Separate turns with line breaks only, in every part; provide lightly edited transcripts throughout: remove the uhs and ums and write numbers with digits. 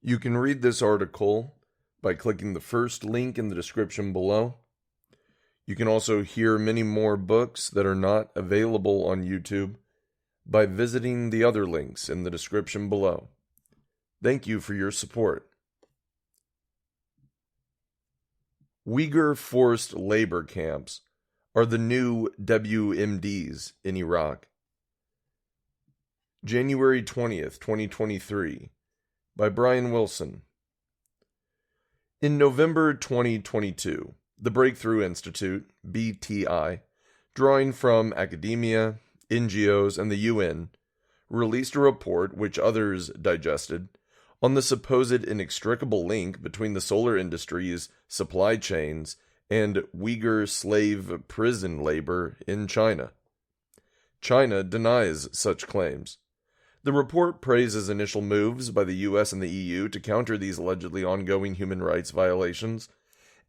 You can read this article by clicking the first link in the description below. You can also hear many more books that are not available on YouTube by visiting the other links in the description below. Thank you for your support. Uyghur forced labor camps are the new WMDs in Iraq. January 20th, 2023, by Brian Wilson. In November 2022, the Breakthrough Institute, BTI, drawing from academia, NGOs, and the UN, released a report which others digested on the supposed inextricable link between the solar industry's supply chains and Uyghur slave prison labor in China. China denies such claims. The report praises initial moves by the US and the EU to counter these allegedly ongoing human rights violations,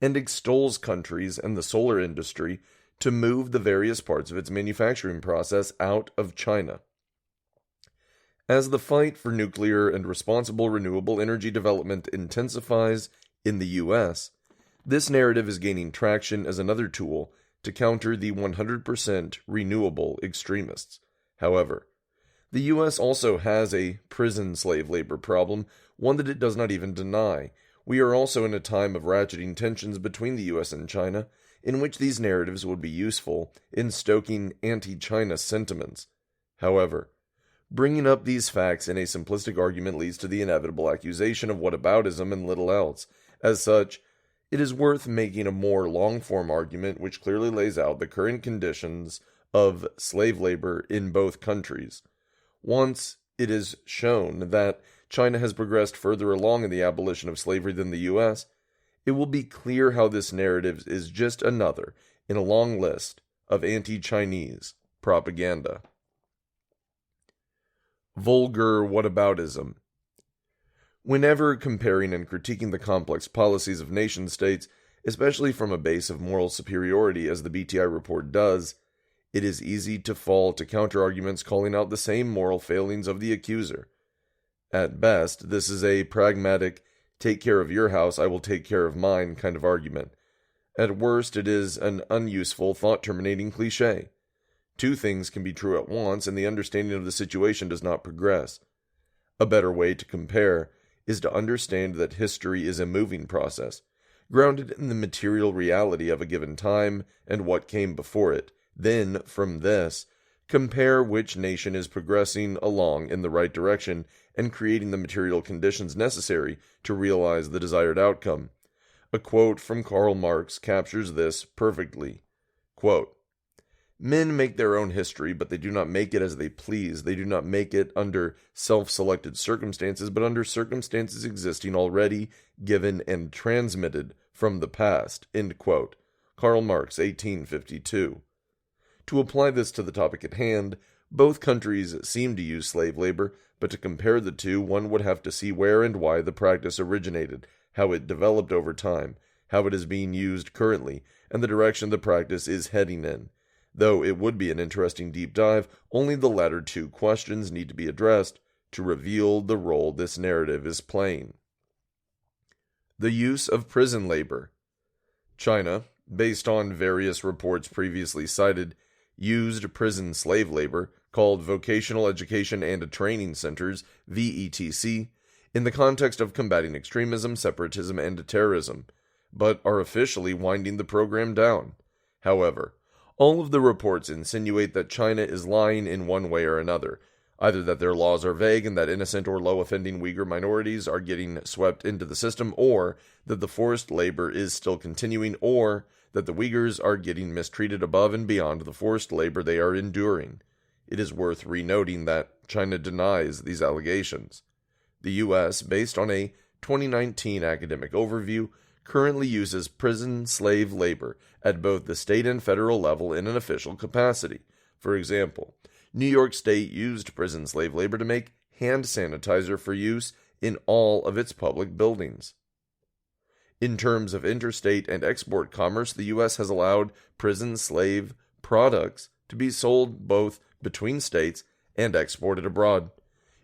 and extols countries and the solar industry to move the various parts of its manufacturing process out of China. As the fight for nuclear and responsible renewable energy development intensifies in the US, this narrative is gaining traction as another tool to counter the 100% renewable extremists. However, the US also has a prison slave labor problem, one that it does not even deny. We are also in a time of ratcheting tensions between the US and China, in which these narratives would be useful in stoking anti-China sentiments. However, bringing up these facts in a simplistic argument leads to the inevitable accusation of whataboutism and little else. As such, it is worth making a more long-form argument which clearly lays out the current conditions of slave labor in both countries. Once it is shown that China has progressed further along in the abolition of slavery than the U.S., it will be clear how this narrative is just another in a long list of anti-Chinese propaganda. Vulgar whataboutism. Whenever comparing and critiquing the complex policies of nation-states, especially from a base of moral superiority as the BTI report does, it is easy to fall to counter-arguments calling out the same moral failings of the accuser. At best, this is a pragmatic, take care of your house, I will take care of mine kind of argument. At worst, it is an unuseful, thought-terminating cliché. Two things can be true at once, and the understanding of the situation does not progress. A better way to compare is to understand that history is a moving process, grounded in the material reality of a given time and what came before it. Then, from this, compare which nation is progressing along in the right direction and creating the material conditions necessary to realize the desired outcome. A quote from Karl Marx captures this perfectly. Quote, "Men make their own history, but they do not make it as they please. They do not make it under self-selected circumstances, but under circumstances existing already, given, and transmitted from the past." End quote. Karl Marx, 1852. To apply this to the topic at hand, both countries seem to use slave labor, but to compare the two, one would have to see where and why the practice originated, how it developed over time, how it is being used currently, and the direction the practice is heading in. Though it would be an interesting deep dive, only the latter two questions need to be addressed to reveal the role this narrative is playing. The use of prison labor. China, based on various reports previously cited, used prison slave labor, called Vocational Education and Training Centers, VETC, in the context of combating extremism, separatism, and terrorism, but are officially winding the program down. However, all of the reports insinuate that China is lying in one way or another, either that their laws are vague and that innocent or low-offending Uyghur minorities are getting swept into the system, or that the forced labor is still continuing, or that the Uyghurs are getting mistreated above and beyond the forced labor they are enduring. It is worth renoting that China denies these allegations. The U.S., based on a 2019 academic overview, currently uses prison slave labor at both the state and federal level in an official capacity. For example, New York State used prison slave labor to make hand sanitizer for use in all of its public buildings. In terms of interstate and export commerce, the U.S. has allowed prison slave products to be sold both between states and exported abroad.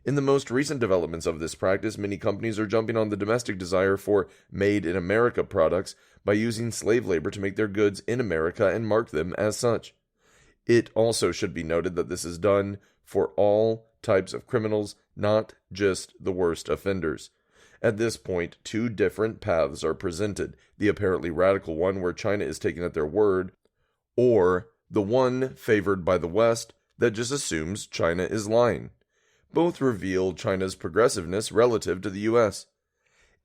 In the most recent developments of this practice, many companies are jumping on the domestic desire for made in America products by using slave labor to make their goods in America and mark them as such. It also should be noted that this is done for all types of criminals, not just the worst offenders. At this point, two different paths are presented: the apparently radical one where China is taken at their word, or the one favored by the West that just assumes China is lying. Both reveal China's progressiveness relative to the U.S.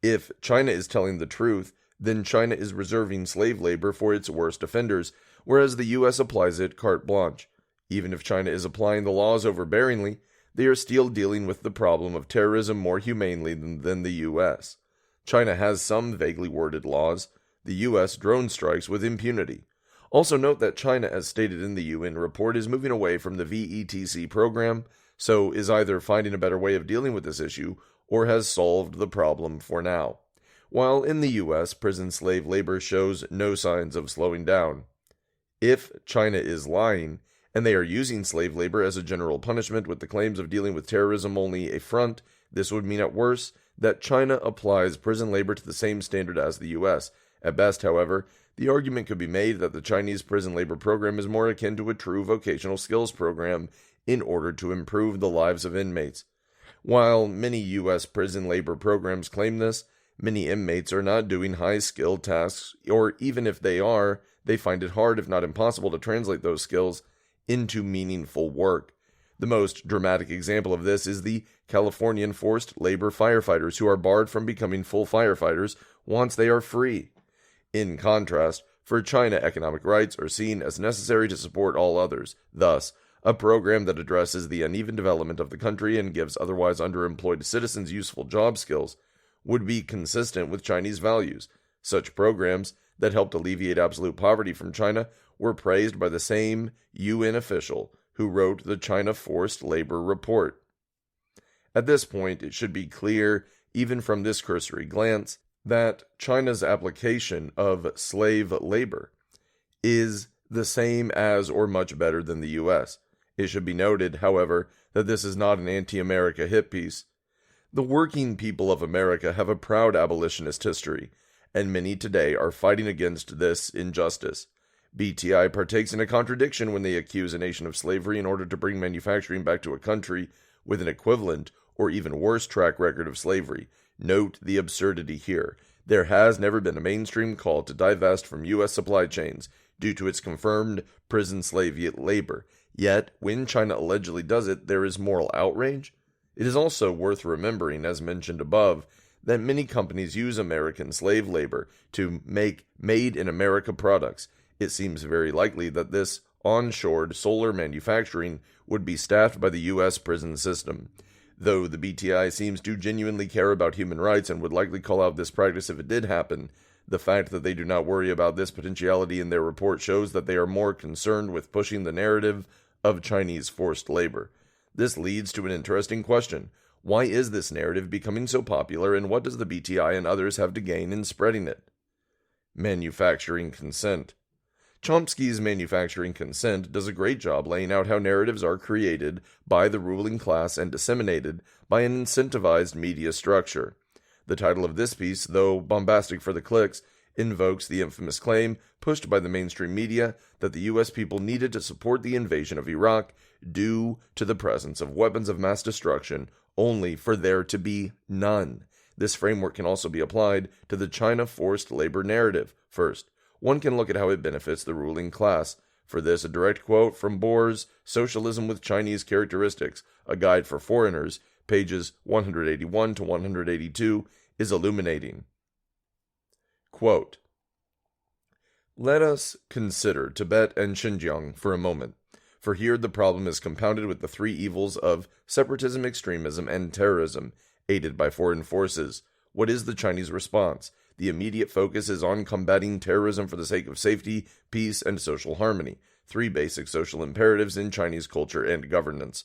If China is telling the truth, then China is reserving slave labor for its worst offenders, whereas the U.S. applies it carte blanche. Even if China is applying the laws overbearingly, they are still dealing with the problem of terrorism more humanely than the U.S. China has some vaguely worded laws. The U.S. drone strikes with impunity. Also note that China, as stated in the UN report, is moving away from the VETC program, so is either finding a better way of dealing with this issue or has solved the problem for now. While in the U.S., prison slave labor shows no signs of slowing down. If China is lying, and they are using slave labor as a general punishment with the claims of dealing with terrorism only a front, this would mean at worst that China applies prison labor to the same standard as the U.S. At best, however, the argument could be made that the Chinese prison labor program is more akin to a true vocational skills program in order to improve the lives of inmates. While many U.S. prison labor programs claim this, many inmates are not doing high-skilled tasks, or even if they are, they find it hard, if not impossible, to translate those skills into meaningful work. The most dramatic example of this is the Californian forced labor firefighters who are barred from becoming full firefighters once they are free. In contrast, for China, economic rights are seen as necessary to support all others. Thus, a program that addresses the uneven development of the country and gives otherwise underemployed citizens useful job skills would be consistent with Chinese values. Such programs that helped alleviate absolute poverty from China were praised by the same UN official who wrote the China Forced Labor Report. At this point, it should be clear, even from this cursory glance, that China's application of slave labor is the same as or much better than the U.S. It should be noted, however, that this is not an anti-America hit piece. The working people of America have a proud abolitionist history, and many today are fighting against this injustice. BTI partakes in a contradiction when they accuse a nation of slavery in order to bring manufacturing back to a country with an equivalent or even worse track record of slavery. Note the absurdity here. There has never been a mainstream call to divest from U.S. supply chains due to its confirmed prison slave labor. Yet, when China allegedly does it, there is moral outrage. It is also worth remembering, as mentioned above, that many companies use American slave labor to make made-in-America products. It seems very likely that this onshored solar manufacturing would be staffed by the U.S. prison system. Though the BTI seems to genuinely care about human rights and would likely call out this practice if it did happen, the fact that they do not worry about this potentiality in their report shows that they are more concerned with pushing the narrative of Chinese forced labor. This leads to an interesting question. Why is this narrative becoming so popular, and what does the BTI and others have to gain in spreading it? Manufacturing consent. Chomsky's Manufacturing Consent does a great job laying out how narratives are created by the ruling class and disseminated by an incentivized media structure. The title of this piece, though bombastic for the clicks, invokes the infamous claim pushed by the mainstream media that the U.S. people needed to support the invasion of Iraq due to the presence of weapons of mass destruction, only for there to be none. This framework can also be applied to the China forced labor narrative. First, one can look at how it benefits the ruling class. For this, a direct quote from Bohr's Socialism with Chinese Characteristics, a guide for foreigners, pages 181 to 182, is illuminating. Quote, "Let us consider Tibet and Xinjiang for a moment, for here the problem is compounded with the three evils of separatism, extremism, and terrorism, aided by foreign forces. What is the Chinese response? The immediate focus is on combating terrorism for the sake of safety, peace, and social harmony, three basic social imperatives in Chinese culture and governance.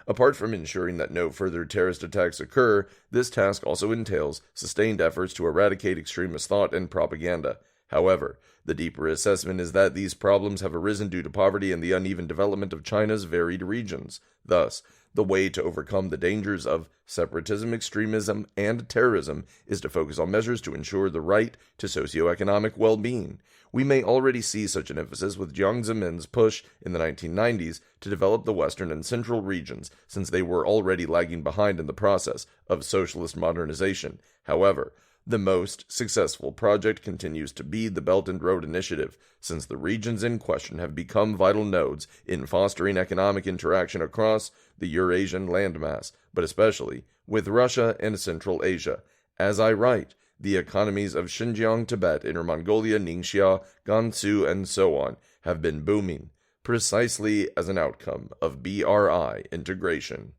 Apart from ensuring that no further terrorist attacks occur, this task also entails sustained efforts to eradicate extremist thought and propaganda. However, the deeper assessment is that these problems have arisen due to poverty and the uneven development of China's varied regions. Thus, The way to overcome the dangers of separatism, extremism, and terrorism is to focus on measures to ensure the right to socioeconomic well-being. We may already see such an emphasis with Jiang Zemin's push in the 1990s to develop the western and central regions, since they were already lagging behind in the process of socialist modernization. However, the most successful project continues to be the Belt and Road Initiative, since the regions in question have become vital nodes in fostering economic interaction across the Eurasian landmass, but especially with Russia and Central Asia. As I write, the economies of Xinjiang, Tibet, Inner Mongolia, Ningxia, Gansu, and so on have been booming, precisely as an outcome of BRI integration.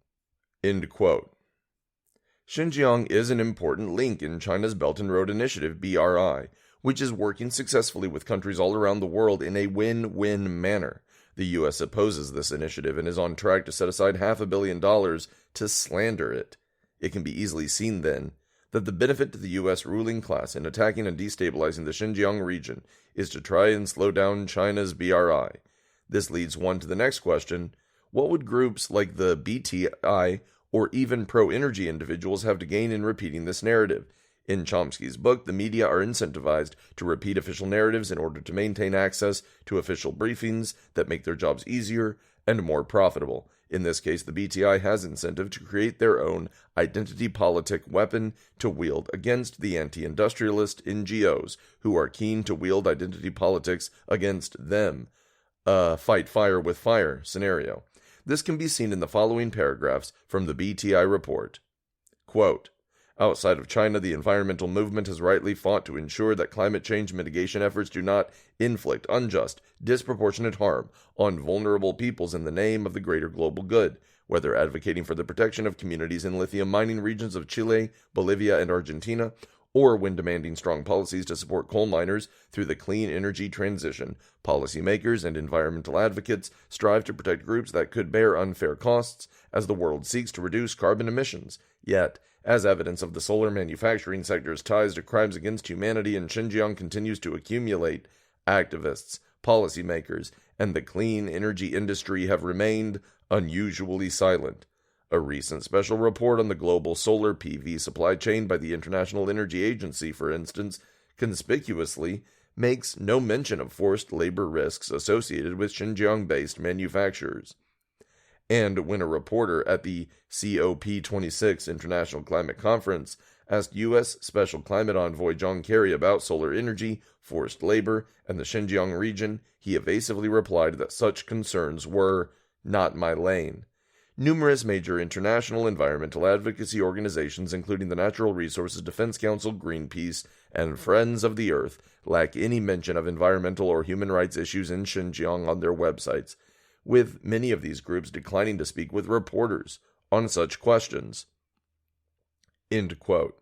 End quote. Xinjiang is an important link in China's Belt and Road Initiative, BRI, which is working successfully with countries all around the world in a win-win manner. The U.S. opposes this initiative and is on track to set aside $500 million to slander it. It can be easily seen, then, that the benefit to the U.S. ruling class in attacking and destabilizing the Xinjiang region is to try and slow down China's BRI. This leads one to the next question: what would groups like the BTI or even pro-energy individuals have to gain in repeating this narrative? In Chomsky's book, the media are incentivized to repeat official narratives in order to maintain access to official briefings that make their jobs easier and more profitable. In this case, the BTI has incentive to create their own identity politic weapon to wield against the anti-industrialist NGOs who are keen to wield identity politics against them. A fight fire with fire scenario. This can be seen in the following paragraphs from the BTI report. Quote, outside of China, the environmental movement has rightly fought to ensure that climate change mitigation efforts do not inflict unjust, disproportionate harm on vulnerable peoples in the name of the greater global good, whether advocating for the protection of communities in lithium mining regions of Chile, Bolivia, and Argentina, or when demanding strong policies to support coal miners through the clean energy transition. Policymakers and environmental advocates strive to protect groups that could bear unfair costs as the world seeks to reduce carbon emissions. Yet, as evidence of the solar manufacturing sector's ties to crimes against humanity in Xinjiang continues to accumulate, activists, policymakers, and the clean energy industry have remained unusually silent. A recent special report on the global solar PV supply chain by the International Energy Agency, for instance, conspicuously makes no mention of forced labor risks associated with Xinjiang-based manufacturers. And when a reporter at the COP26 International Climate Conference asked U.S. Special Climate Envoy John Kerry about solar energy, forced labor, and the Xinjiang region, he evasively replied that such concerns were not my lane. Numerous major international environmental advocacy organizations, including the Natural Resources Defense Council, Greenpeace, and Friends of the Earth, lack any mention of environmental or human rights issues in Xinjiang on their websites, with many of these groups declining to speak with reporters on such questions. End quote.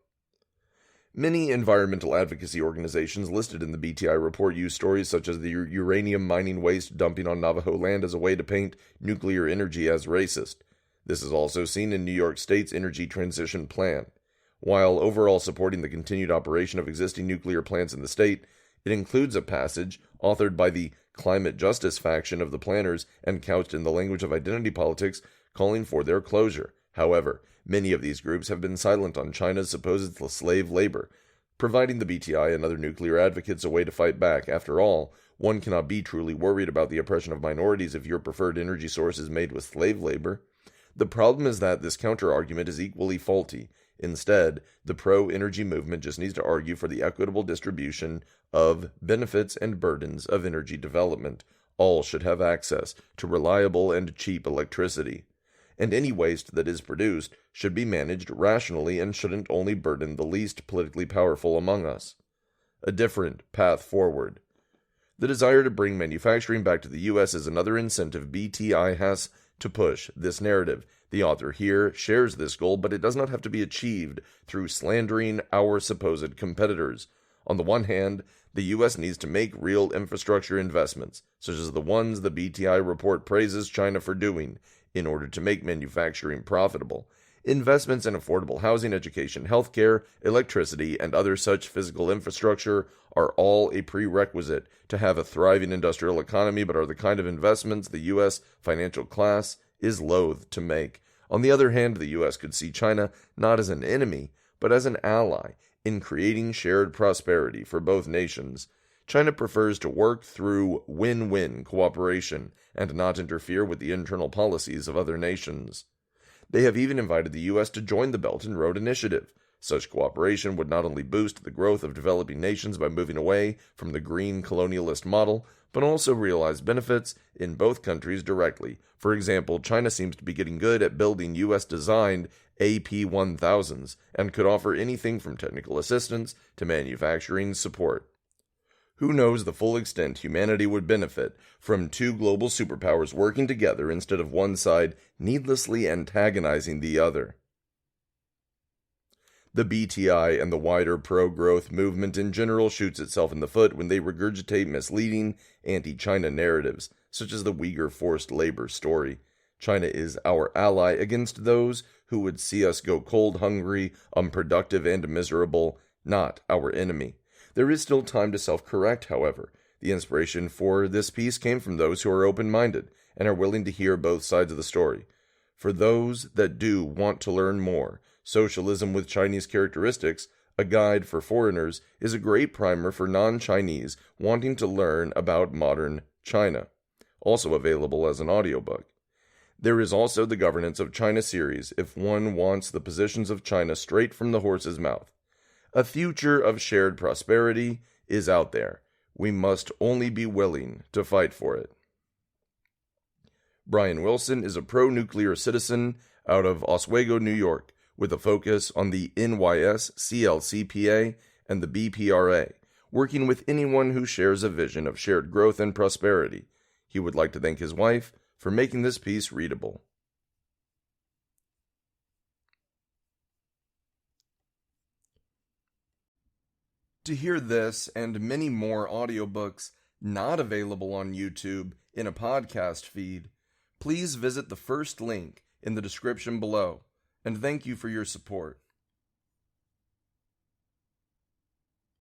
Many environmental advocacy organizations listed in the BTI report use stories such as the uranium mining waste dumping on Navajo land as a way to paint nuclear energy as racist. This is also seen in New York State's Energy Transition Plan. While overall supporting the continued operation of existing nuclear plants in the state, it includes a passage authored by the climate justice faction of the planners and couched in the language of identity politics calling for their closure. However, many of these groups have been silent on China's supposed slave labor, providing the BTI and other nuclear advocates a way to fight back. After all, one cannot be truly worried about the oppression of minorities if your preferred energy source is made with slave labor. The problem is that this counter-argument is equally faulty. Instead, the pro-energy movement just needs to argue for the equitable distribution of benefits and burdens of energy development. All should have access to reliable and cheap electricity. And any waste that is produced should be managed rationally and shouldn't only burden the least politically powerful among us. A different path forward. The desire to bring manufacturing back to the U.S. is another incentive BTI has to push this narrative. The author here shares this goal, but it does not have to be achieved through slandering our supposed competitors. On the one hand, the U.S. needs to make real infrastructure investments, such as the ones the BTI report praises China for doing, in order to make manufacturing profitable. Investments in affordable housing, education, healthcare, electricity, and other such physical infrastructure are all a prerequisite to have a thriving industrial economy, but are the kind of investments the U.S. financial class is loath to make. On the other hand, the U.S. could see China not as an enemy, but as an ally in creating shared prosperity for both nations. China prefers to work through win-win cooperation and not interfere with the internal policies of other nations. They have even invited the U.S. to join the Belt and Road Initiative. Such cooperation would not only boost the growth of developing nations by moving away from the green colonialist model, but also realize benefits in both countries directly. For example, China seems to be getting good at building U.S.-designed AP-1000s and could offer anything from technical assistance to manufacturing support. Who knows the full extent humanity would benefit from two global superpowers working together instead of one side needlessly antagonizing the other. The BTI and the wider pro-growth movement in general shoots itself in the foot when they regurgitate misleading anti-China narratives, such as the Uyghur forced labor story. China is our ally against those who would see us go cold, hungry, unproductive, and miserable, not our enemy. There is still time to self-correct, however. The inspiration for this piece came from those who are open-minded and are willing to hear both sides of the story. For those that do want to learn more, Socialism with Chinese Characteristics, a guide for foreigners, is a great primer for non-Chinese wanting to learn about modern China, also available as an audiobook. There is also the Governance of China series if one wants the positions of China straight from the horse's mouth. A future of shared prosperity is out there. We must only be willing to fight for it. Brian Wilson is a pro-nuclear citizen out of Oswego, New York, with a focus on the NYS, CLCPA, and the BPRA, working with anyone who shares a vision of shared growth and prosperity. He would like to thank his wife for making this piece readable. To hear this and many more audiobooks not available on YouTube in a podcast feed, please visit the first link in the description below, and thank you for your support.